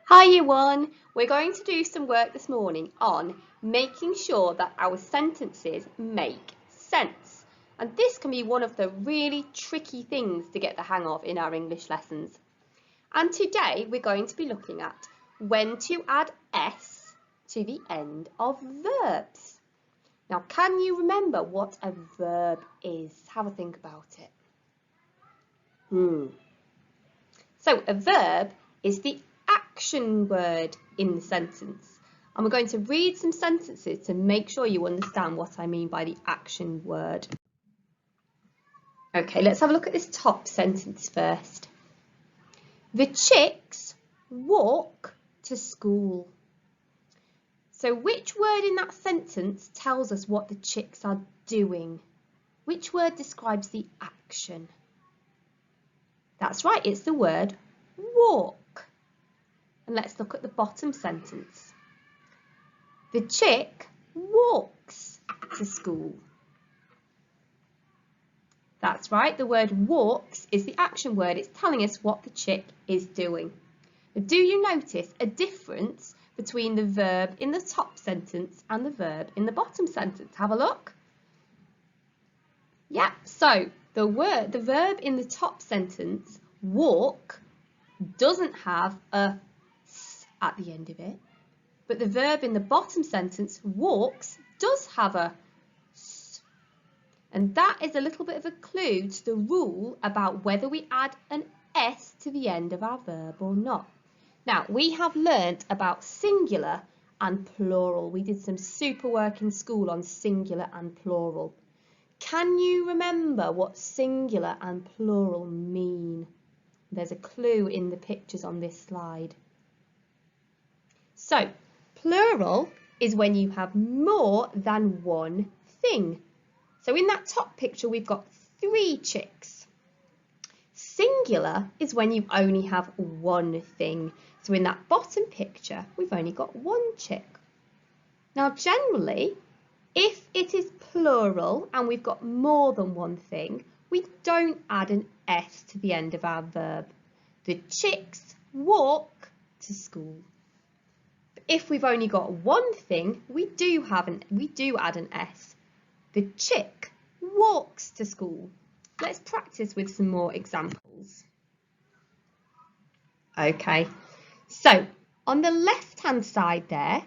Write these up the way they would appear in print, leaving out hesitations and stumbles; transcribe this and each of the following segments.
Hi Year 1, we're going to do some work this morning on making sure that our sentences make sense. And this can be one of the really tricky things to get the hang of in our English lessons. And today we're going to be looking at when to add S to the end of verbs. Now, can you remember what a verb is? Have a think about it. So a verb is the action word in the sentence. And we're going to read some sentences to make sure you understand what I mean by the action word. Okay, let's have a look at this top sentence first. The chicks walk to school. So which word in that sentence tells us what the chicks are doing? Which word describes the action? That's right, it's the word walk. And let's look at the bottom sentence. The chick walks to school. That's right, the word walks is the action word. It's telling us what the chick is doing. Do you notice a difference between the verb in the top sentence and the verb in the bottom sentence? Have a look. Yeah, so the verb in the top sentence, walk, doesn't have a s at the end of it, but the verb in the bottom sentence, walks, does have a s. And that is a little bit of a clue to the rule about whether we add an s to the end of our verb or not. Now, we have learnt about singular and plural. We did some super work in school on singular and plural. Can you remember what singular and plural mean? There's a clue in the pictures on this slide. So, plural is when you have more than one thing. So in that top picture, we've got 3 chicks. Singular is when you only have one thing. So in that bottom picture, we've only got 1 chick. Now, generally, if it is plural and we've got more than one thing, we don't add an S to the end of our verb. The chicks walk to school. But if we've only got one thing, we do add an S. The chick walks to school. Let's practice with some more examples. Okay, so on the left-hand side there,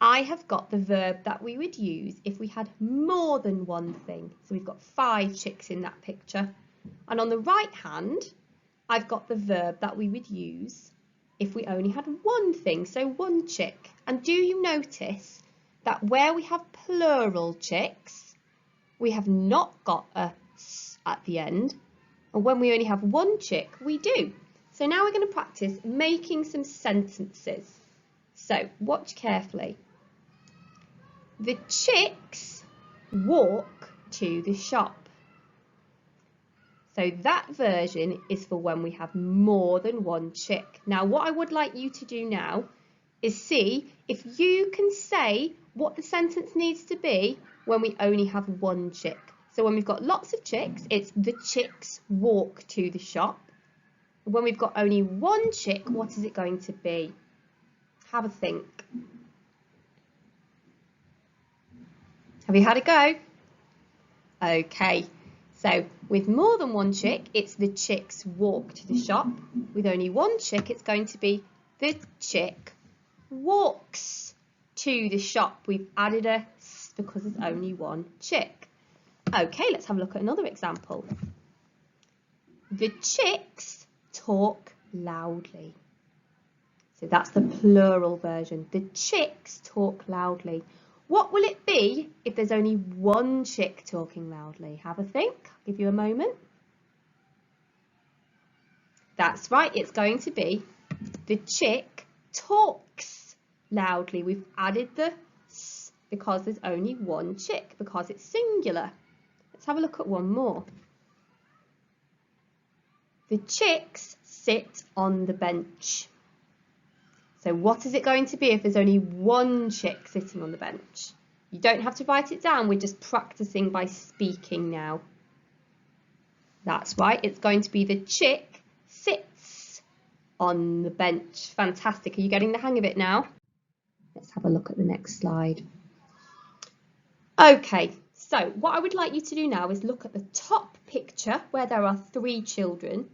I have got the verb that we would use if we had more than one thing. So we've got 5 chicks in that picture. And on the right hand, I've got the verb that we would use if we only had one thing, so 1 chick. And do you notice that where we have plural chicks, we have not got a s at the end. And when we only have 1 chick, we do. So now we're going to practice making some sentences. So watch carefully. The chicks walk to the shop. So that version is for when we have more than 1 chick. Now, what I would like you to do now is see if you can say what the sentence needs to be when we only have 1 chick. So when we've got lots of chicks, it's the chicks walk to the shop. When we've got only 1 chick, what is it going to be? Have a think. Have you had a go? Okay, so with more than 1 chick, it's the chicks walk to the shop. With only 1 chick, it's going to be the chick walks to the shop. We've added a s because there's only 1 chick. Okay, let's have a look at another example. The chicks talk loudly. So that's the plural version. The chicks talk loudly. What will it be if there's only 1 chick talking loudly? Have a think. I'll give you a moment. That's right, it's going to be the chick talks loudly. We've added the s because there's only 1 chick, because it's singular. Let's have a look at one more. The chicks sit on the bench. So what is it going to be if there's only 1 chick sitting on the bench? You don't have to write it down, we're just practicing by speaking now. That's right, it's going to be the chick sits on the bench. Fantastic. Are you getting the hang of it now? Let's have a look at the next slide. Okay, so what I would like you to do now is look at the top picture where there are 3 children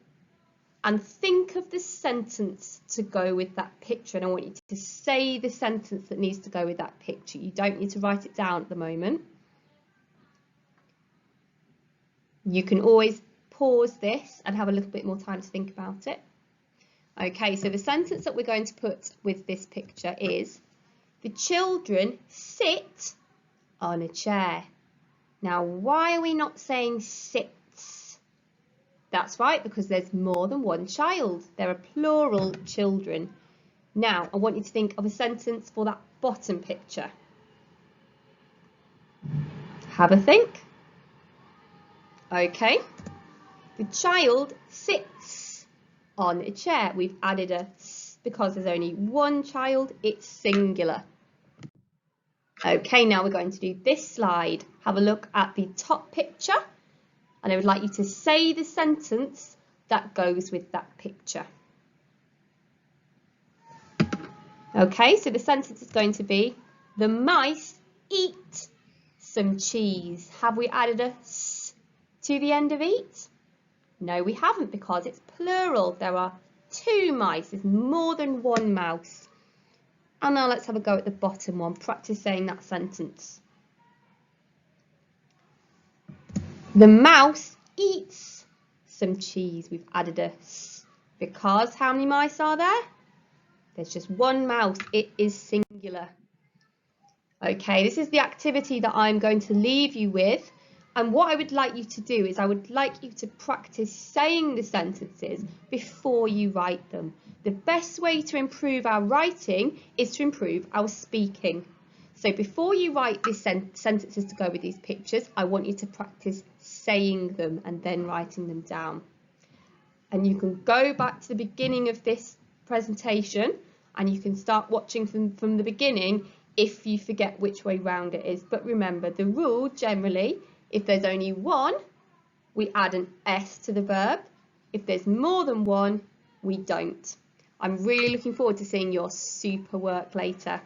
and think of the sentence to go with that picture. And I want you to say the sentence that needs to go with that picture. You don't need to write it down at the moment. You can always pause this and have a little bit more time to think about it. Okay, so the sentence that we're going to put with this picture is, the children sit on a chair. Now, why are we not saying sits? That's right, because there's more than one child. There are plural children. Now, I want you to think of a sentence for that bottom picture. Have a think. Okay. The child sits on a chair. We've added a s because there's only one child. It's singular. Okay, now we're going to do this slide. Have a look at the top picture, and I would like you to say the sentence that goes with that picture. Okay, so the sentence is going to be, the mice eat some cheese. Have we added a s to the end of eat? No, we haven't, because it's plural. There are 2 mice. There's more than one mouse. And now let's have a go at the bottom one. Practice saying that sentence. The mouse eats some cheese. We've added a s because how many mice are there? There's just one mouse. It is singular. Okay, this is the activity that I'm going to leave you with. And what I would like you to do is I would like you to practice saying the sentences before you write them. The best way to improve our writing is to improve our speaking. So before you write these sentences to go with these pictures, I want you to practice saying them and then writing them down. And you can go back to the beginning of this presentation and you can start watching from the beginning if you forget which way round it is. But remember, the rule generally, if there's only one, we add an S to the verb. If there's more than one, we don't. I'm really looking forward to seeing your super work later.